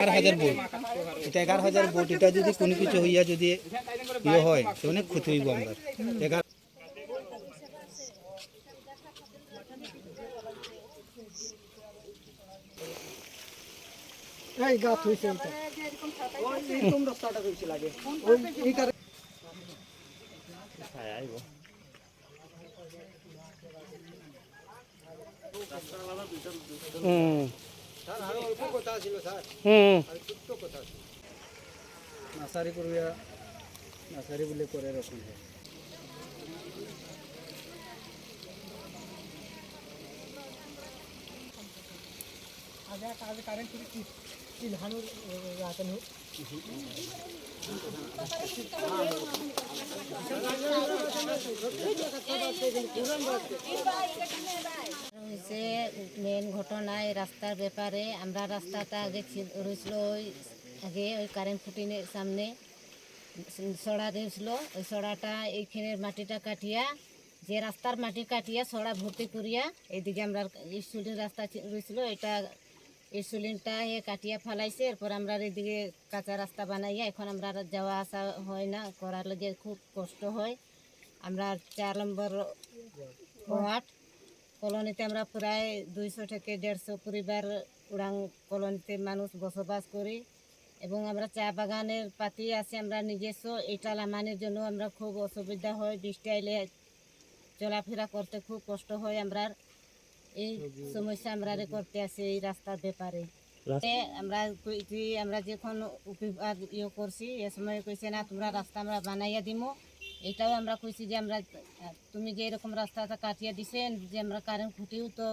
11,000 vote, এটা 11,000 vote, এটা যদি কোনো কিছু হইয়া যদি ইয়ে হয় তো অনেক ক্ষতি হইব আমরা। এই গাছ হইছে এটা ওই এরকম রাস্তাটা হইছে লাগে ওই এই কারণে হ্যাঁ আইবো রাস্তার লাগা দুইটা স্যার আর অল্প কথা ছিল স্যার আর ছোট্ট কথা নাসারি করিয়া নাসারি বলে করে রাখুন আগে আগে কারেন্ট কি ইলহানুর রাতনু মেন ঘটনা এই রাস্তার ব্যাপারে আমরা রাস্তাটা আগে রয়েছিল আগে ওই কারেন্ট ফুটিনের সামনে সড়া দিয়েছিল ওই সড়াটা এইখানের মাটিটা কাটিয়া যে রাস্তার মাটি কাটিয়া সড়া ভর্তি করিয়া এইদিকে আমরা স্কুলের রাস্তা রয়েছিল এটা স্কুলিনটা কাটিয়া ফেলাইছে এরপর আমরা এইদিকে কাঁচা রাস্তা বানাইয়া এখন আমরা যাওয়া আসা হয় না করার লাগে খুব কষ্ট হয়। আমরা 4 নম্বর ওয়ার্ড কলোনিতে আমরা প্রায় 200 থেকে 150 পরিবার উড়াং কলোনিতে মানুষ বসবাস করি এবং আমরা চা বাগানের পাতি আছে আমরা নিজস্ব এটা লামানের জন্য আমরা খুব অসুবিধা হয় বৃষ্টি আইলে চলাফেরা করতে খুব কষ্ট হয় আমরা এই সমস্যা আমরা করতে আসি এই রাস্তার ব্যাপারে আমরা যখন বিভাগ ইয়ে করছি এ সময় কইছে না তোমরা রাস্তা আমরা বানাইয়া দিমু এটাও আমরা কইছি যে আমরা তুমি যে এরকম রাস্তাটা কাটিয়ে দিছেন যে আমরা কারেন্ট খুঁটিও তো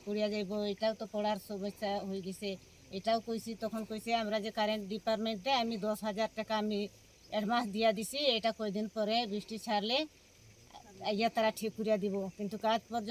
পড়িয়া যাইব এটাও তো পড়ার সমস্যা হয়ে গেছে এটাও কইছি তখন কইছে আমরা যে কারেন্ট ডিপার্টমেন্টে আমি 10,000 টাকা আমি অ্যাডভান্স দিয়া দিছি এটা কয়দিন পরে বৃষ্টি ছাড়লে ইয়া তারা ঠিক করিয়া দিব কিন্তু কাজ পর্যন্ত